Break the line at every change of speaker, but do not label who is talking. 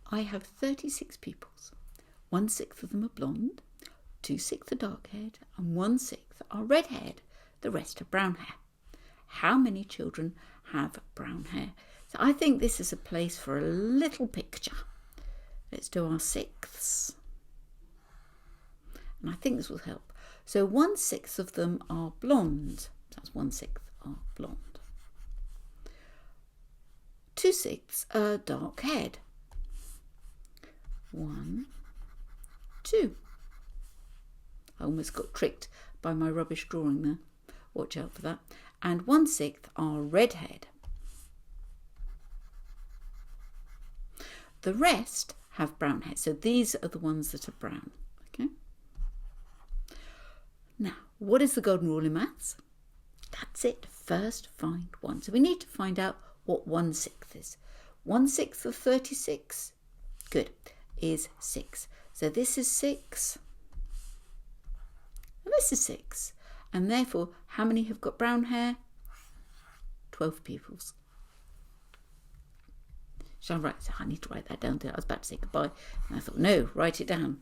I have 36 pupils. 1/6 of them are blonde, 2/6 are dark-haired, and 1/6 are red-haired. The rest are brown hair. How many children have brown hair? So I think this is a place for a little picture. Let's do our sixths. And I think this will help. So 1/6 of them are blonde. That's 1/6 are blonde. 2/6 are dark-haired. 1, 2. I almost got tricked by my rubbish drawing there. Watch out for that. And 1/6 are red-haired. The rest have brown hair. So these are the ones that are brown. Okay. Now, what is the golden rule in maths? That's it. First, find one. So we need to find out what 1/6 is. 1/6 of 36, good, is 6. So this is 6. And this is 6. And therefore, how many have got brown hair? 12 pupils. Shall I write? So I need to write that down. I was about to say goodbye. And I thought, no, write it down.